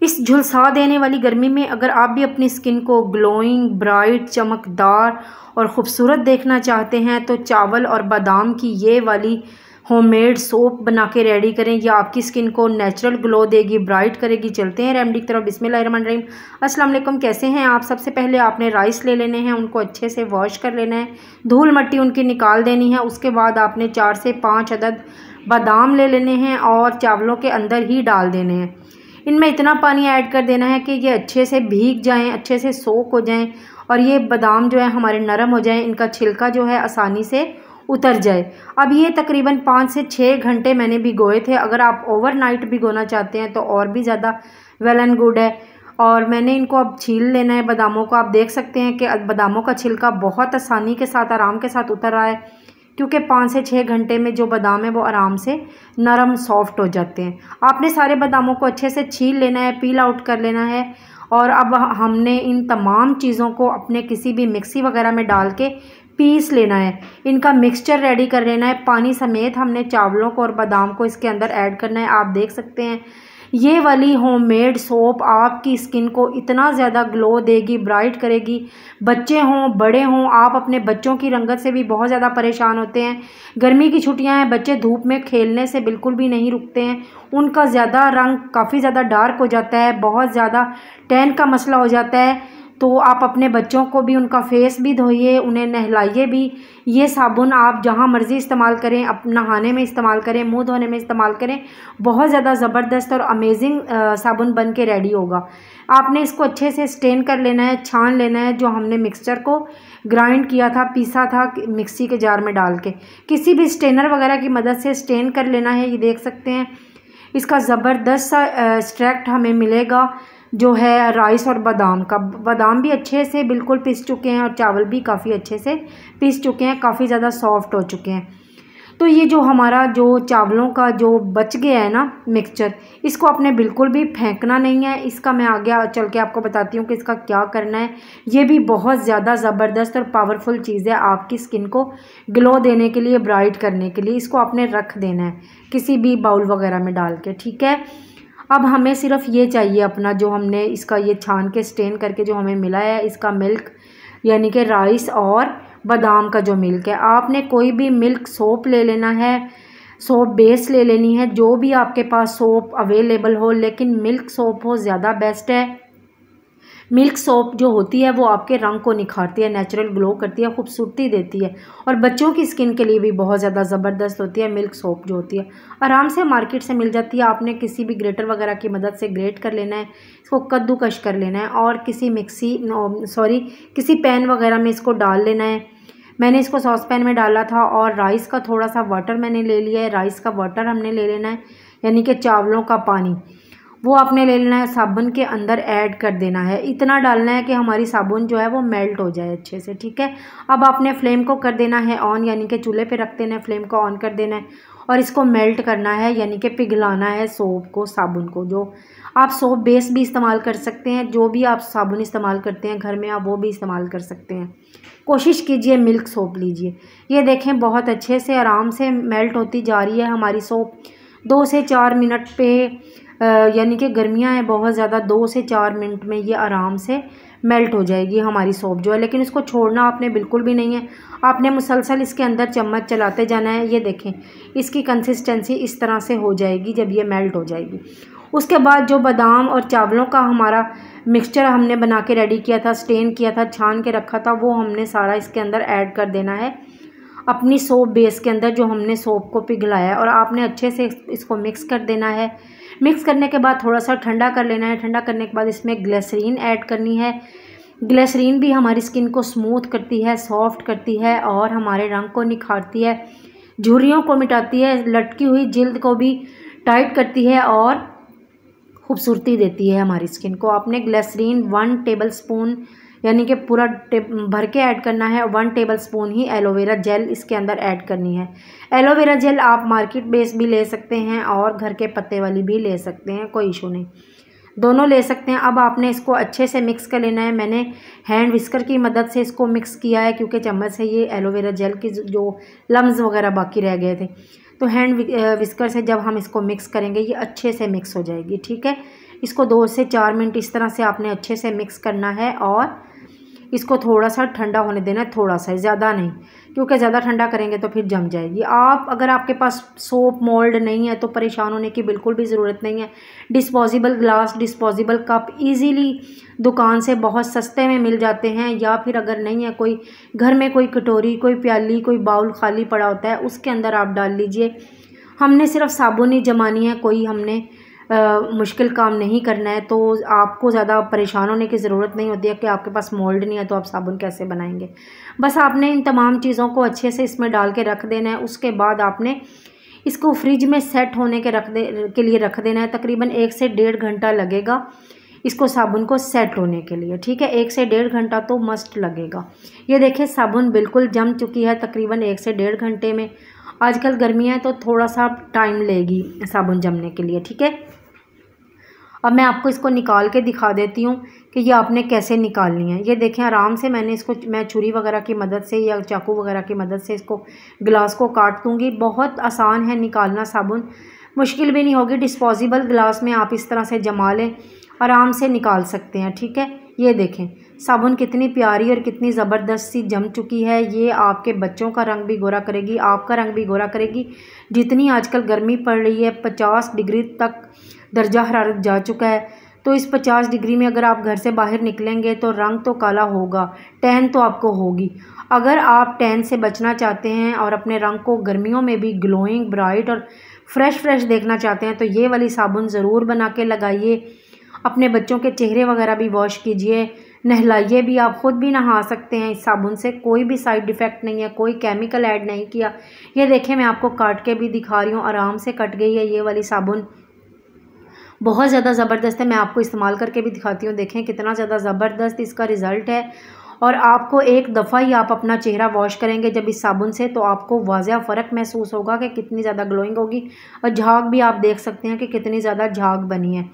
इस झुलसा देने वाली गर्मी में अगर आप भी अपनी स्किन को ग्लोइंग, ब्राइट, चमकदार और ख़ूबसूरत देखना चाहते हैं तो चावल और बादाम की ये वाली होममेड सोप बना के रेडी करें। यह आपकी स्किन को नेचुरल ग्लो देगी, ब्राइट करेगी। चलते हैं रेमेडी की तरफ। बिस्मिल्लाहिर्रहमानिर्रहीम। अस्सलाम वालेकुम, कैसे हैं आप। सबसे पहले आपने राइस ले लेने हैं, उनको अच्छे से वॉश कर लेना है, धूल मट्टी उनकी निकाल देनी है। उसके बाद आपने 4 से 5 अदद बादाम ले लेने हैं और चावलों के अंदर ही डाल देने हैं। इनमें इतना पानी ऐड कर देना है कि ये अच्छे से भीग जाएं, अच्छे से सोक हो जाएं और ये बादाम जो है हमारे नरम हो जाएं, इनका छिलका जो है आसानी से उतर जाए। अब ये तकरीबन 5 से 6 घंटे मैंने भिगोए थे। अगर आप ओवरनाइट भिगोना चाहते हैं तो और भी ज़्यादा वेल एंड गुड है। और मैंने इनको अब छील लेना है बादामों को। आप देख सकते हैं कि बादामों का छिलका बहुत आसानी के साथ, आराम के साथ उतर रहा है, क्योंकि 5 से 6 घंटे में जो बादाम है वो आराम से नरम सॉफ्ट हो जाते हैं। आपने सारे बादामों को अच्छे से छील लेना है, पील आउट कर लेना है। और अब हमने इन तमाम चीज़ों को अपने किसी भी मिक्सी वगैरह में डाल के पीस लेना है। इनका मिक्सचर रेडी कर लेना है। पानी समेत हमने चावलों को और बादाम को इसके अंदर ऐड करना है। आप देख सकते हैं ये वाली होममेड सोप आपकी स्किन को इतना ज़्यादा ग्लो देगी, ब्राइट करेगी। बच्चे हों, बड़े हों, आप अपने बच्चों की रंगत से भी बहुत ज़्यादा परेशान होते हैं। गर्मी की छुट्टियां हैं, बच्चे धूप में खेलने से बिल्कुल भी नहीं रुकते हैं। उनका ज़्यादा रंग काफ़ी ज़्यादा डार्क हो जाता है, बहुत ज़्यादा टैन का मसला हो जाता है। तो आप अपने बच्चों को भी उनका फेस भी धोइए, उन्हें नहलाइए भी। ये साबुन आप जहाँ मर्ज़ी इस्तेमाल करें, नहाने में इस्तेमाल करें, मुंह धोने में इस्तेमाल करें। बहुत ज़्यादा ज़बरदस्त और अमेजिंग साबुन बन के रेडी होगा। आपने इसको अच्छे से स्टेन कर लेना है, छान लेना है। जो हमने मिक्सचर को ग्राइंड किया था, पीसा था मिक्सी के जार में डाल के, किसी भी स्टेनर वगैरह की मदद से स्टेन कर लेना है। ये देख सकते हैं इसका ज़बरदस्त सा एक्सट्रैक्ट हमें मिलेगा जो है राइस और बादाम का। बादाम भी अच्छे से बिल्कुल पिस चुके हैं और चावल भी काफ़ी अच्छे से पिस चुके हैं, काफ़ी ज़्यादा सॉफ्ट हो चुके हैं। तो ये जो हमारा जो चावलों का जो बच गया है ना मिक्सचर, इसको आपने बिल्कुल भी फेंकना नहीं है। इसका मैं आगे चल के आपको बताती हूँ कि इसका क्या करना है। ये भी बहुत ज़्यादा ज़बरदस्त और पावरफुल चीज़ है आपकी स्किन को ग्लो देने के लिए, ब्राइट करने के लिए। इसको आपने रख देना है किसी भी बाउल वगैरह में डाल के, ठीक है। अब हमें सिर्फ ये चाहिए अपना जो हमने इसका ये छान के स्टेन करके जो हमें मिला है, इसका मिल्क, यानी कि राइस और बादाम का जो मिल्क है। आपने कोई भी मिल्क सोप ले लेना है, सोप बेस ले लेनी है, जो भी आपके पास सोप अवेलेबल हो, लेकिन मिल्क सोप हो ज़्यादा बेस्ट है। मिल्क सोप जो होती है वो आपके रंग को निखारती है, नेचुरल ग्लो करती है, खूबसूरती देती है और बच्चों की स्किन के लिए भी बहुत ज़्यादा ज़बरदस्त होती है। मिल्क सोप जो होती है आराम से मार्केट से मिल जाती है। आपने किसी भी ग्रेटर वगैरह की मदद से ग्रेट कर लेना है, इसको कद्दूकश कर लेना है और किसी पैन वगैरह में इसको डाल लेना है। मैंने इसको सॉस पैन में डाला था और राइस का थोड़ा सा वाटर मैंने ले लिया है। राइस का वाटर हमने ले लेना है, यानी कि चावलों का पानी, वो आपने ले लेना है, साबुन के अंदर ऐड कर देना है। इतना डालना है कि हमारी साबुन जो है वो मेल्ट हो जाए अच्छे से, ठीक है। अब आपने फ्लेम को कर देना है ऑन, यानी कि चूल्हे पे रख देना है, फ्लेम को ऑन कर देना है और इसको मेल्ट करना है, यानी कि पिघलाना है सोप को, साबुन को। जो आप सोप बेस भी इस्तेमाल कर सकते हैं, जो भी आप साबुन इस्तेमाल करते हैं घर में आप वो भी इस्तेमाल कर सकते हैं। कोशिश कीजिए मिल्क सोप लीजिए। ये देखें बहुत अच्छे से आराम से मेल्ट होती जा रही है हमारी सोप। 2 से 4 मिनट पे यानी कि गर्मियां हैं बहुत ज़्यादा, 2 से 4 मिनट में ये आराम से मेल्ट हो जाएगी हमारी सोप जो है। लेकिन इसको छोड़ना आपने बिल्कुल भी नहीं है, आपने मुसलसल इसके अंदर चम्मच चलाते जाना है। ये देखें इसकी कंसिस्टेंसी इस तरह से हो जाएगी जब ये मेल्ट हो जाएगी। उसके बाद जो बादाम और चावलों का हमारा मिक्सचर हमने बना के रेडी किया था, स्टेन किया था, छान के रखा था, वो हमने सारा इसके अंदर ऐड कर देना है अपनी सोप बेस के अंदर जो हमने सोप को पिघलाया है। और आपने अच्छे से इसको मिक्स कर देना है। मिक्स करने के बाद थोड़ा सा ठंडा कर लेना है। ठंडा करने के बाद इसमें ग्लिसरीन ऐड करनी है। ग्लिसरीन भी हमारी स्किन को स्मूथ करती है, सॉफ्ट करती है और हमारे रंग को निखारती है, झुर्रियों को मिटाती है, लटकी हुई जिल्द को भी टाइट करती है और खूबसूरती देती है हमारी स्किन को। आपने ग्लिसरीन 1 टेबल स्पून यानी कि पूरा भर के ऐड करना है। 1 टेबल स्पून ही एलोवेरा जेल इसके अंदर ऐड करनी है। एलोवेरा जेल आप मार्केट बेस भी ले सकते हैं और घर के पत्ते वाली भी ले सकते हैं, कोई इशू नहीं, दोनों ले सकते हैं। अब आपने इसको अच्छे से मिक्स कर लेना है। मैंने हैंड विस्कर की मदद से इसको मिक्स किया है क्योंकि चम्मच से ये एलोवेरा जेल की जो लम्स वगैरह बाकी रह गए थे, तो हैंड विस्कर से जब हम इसको मिक्स करेंगे ये अच्छे से मिक्स हो जाएगी, ठीक है। इसको 2 से 4 मिनट इस तरह से आपने अच्छे से मिक्स करना है और इसको थोड़ा सा ठंडा होने देना है, थोड़ा सा, ज़्यादा नहीं, क्योंकि ज़्यादा ठंडा करेंगे तो फिर जम जाएगी। अगर आपके पास सोप मोल्ड नहीं है तो परेशान होने की बिल्कुल भी ज़रूरत नहीं है। Disposable glass, disposable cup easily दुकान से बहुत सस्ते में मिल जाते हैं, या फिर अगर नहीं है कोई घर में कोई कटोरी, कोई प्याली, कोई बाउल खाली पड़ा होता है, उसके अंदर आप डाल लीजिए। हमने सिर्फ साबुन ही जमानी है, कोई हमने मुश्किल काम नहीं करना है, तो आपको ज़्यादा परेशान होने की ज़रूरत नहीं होती है कि आपके पास मोल्ड नहीं है तो आप साबुन कैसे बनाएंगे। बस आपने इन तमाम चीज़ों को अच्छे से इसमें डाल के रख देना है। उसके बाद आपने इसको फ्रिज में सेट होने के लिए रख देना है। तकरीबन 1 से 1.5 घंटा लगेगा इसको साबुन को सेट होने के लिए, ठीक है। 1 से 1.5 घंटा तो मस्ट लगेगा। ये देखिए साबुन बिल्कुल जम चुकी है तकरीबन 1 से 1.5 घंटे में। आजकल गर्मियाँ हैं तो थोड़ा सा टाइम लेगी साबुन जमने के लिए, ठीक है। अब मैं आपको इसको निकाल के दिखा देती हूँ कि ये आपने कैसे निकालनी है। ये देखें आराम से मैं छुरी वगैरह की मदद से या चाकू वगैरह की मदद से इसको ग्लास को काट दूँगी। बहुत आसान है निकालना साबुन, मुश्किल भी नहीं होगी। डिस्पोजेबल ग्लास में आप इस तरह से जमा लें, आराम से निकाल सकते हैं, ठीक है। ये देखें साबुन कितनी प्यारी और कितनी ज़बरदस्त सी जम चुकी है। ये आपके बच्चों का रंग भी गोरा करेगी, आपका रंग भी गोरा करेगी। जितनी आजकल गर्मी पड़ रही है, 50 डिग्री तक दर्जा हरारत जा चुका है, तो इस 50 डिग्री में अगर आप घर से बाहर निकलेंगे तो रंग तो काला होगा, टैन तो आपको होगी। अगर आप टैन से बचना चाहते हैं और अपने रंग को गर्मियों में भी ग्लोइंग, ब्राइट और फ्रेश देखना चाहते हैं तो ये वाली साबुन ज़रूर बना के लगाइए। अपने बच्चों के चेहरे वगैरह भी वॉश कीजिए, नहलाइए भी, आप ख़ुद भी नहा सकते हैं इस साबुन से। कोई भी साइड इफ़ेक्ट नहीं है, कोई केमिकल ऐड नहीं किया। ये देखें मैं आपको काट के भी दिखा रही हूँ, आराम से कट गई है ये वाली साबुन, बहुत ज़्यादा ज़बरदस्त है। मैं आपको इस्तेमाल करके भी दिखाती हूँ, देखें कितना ज़्यादा ज़बरदस्त इसका रिज़ल्ट है। और आपको एक दफ़ा ही आप अपना चेहरा वॉश करेंगे जब इस साबुन से, तो आपको वाज़िया फ़र्क महसूस होगा कि कितनी ज़्यादा ग्लोइंग होगी। और झाग भी आप देख सकते हैं कि कितनी ज़्यादा झाग बनी है।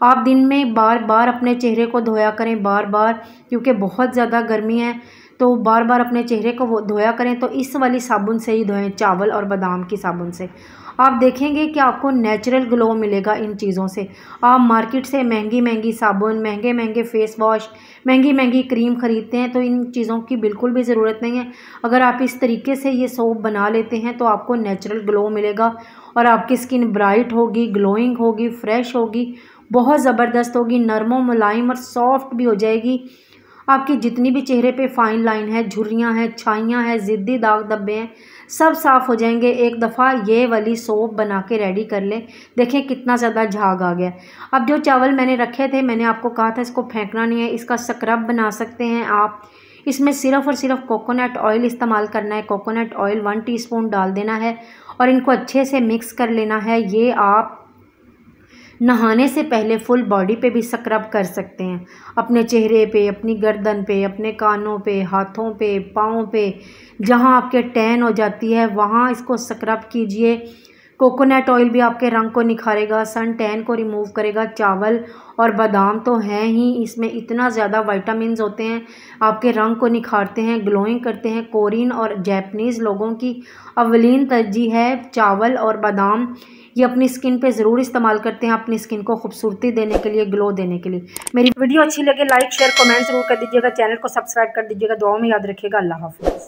आप दिन में बार बार अपने चेहरे को धोया करें, बार बार, क्योंकि बहुत ज़्यादा गर्मी है, तो बार बार अपने चेहरे को वो धोया करें। तो इस वाली साबुन से ही धोएं, चावल और बादाम की साबुन से। आप देखेंगे कि आपको नेचुरल ग्लो मिलेगा इन चीज़ों से। आप मार्केट से महंगी साबुन, महंगे फेस वॉश, महंगी क्रीम ख़रीदते हैं, तो इन चीज़ों की बिल्कुल भी ज़रूरत नहीं है। अगर आप इस तरीके से ये सोप बना लेते हैं तो आपको नेचुरल ग्लो मिलेगा और आपकी स्किन ब्राइट होगी, ग्लोइंग होगी, फ्रेश होगी, बहुत ज़बरदस्त होगी, नरमो मुलायम और सॉफ्ट भी हो जाएगी। आपकी जितनी भी चेहरे पे फाइन लाइन है, झुर्रियाँ हैं, छाइयाँ हैं, ज़िद्दी दाग धब्बे हैं, सब साफ़ हो जाएंगे। एक दफ़ा ये वाली सोप बना के रेडी कर लें, देखें कितना ज़्यादा झाग आ गया। अब जो चावल मैंने रखे थे, मैंने आपको कहा था इसको फेंकना नहीं है, इसका स्क्रब बना सकते हैं आप। इसमें सिर्फ़ और सिर्फ कोकोनट ऑयल इस्तेमाल करना है। कोकोनट ऑयल 1 टीस्पून डाल देना है और इनको अच्छे से मिक्स कर लेना है। ये आप नहाने से पहले फुल बॉडी पे भी स्क्रब कर सकते हैं, अपने चेहरे पे, अपनी गर्दन पे, अपने कानों पे, हाथों पे, पाँव पे, जहाँ आपके टैन हो जाती है वहाँ इसको स्क्रब कीजिए। कोकोनट ऑयल भी आपके रंग को निखारेगा, सन टैन को रिमूव करेगा। चावल और बादाम तो हैं ही, इसमें इतना ज़्यादा विटामिन्स होते हैं, आपके रंग को निखारते हैं, ग्लोइंग करते हैं। कोरियन और जापानीज़ लोगों की अवलीन तरजीह है चावल और बादाम। ये अपनी स्किन पे ज़रूर इस्तेमाल करते हैं, अपनी स्किन को खूबसूरती देने के लिए, ग्लो देने के लिए। मेरी वीडियो अच्छी लगे लाइक शेयर कमेंट ज़रूर कर दीजिएगा, चैनल को सब्सक्राइब कर दीजिएगा। दुआओं में याद रखिएगा। अल्लाह हाफ़िज़।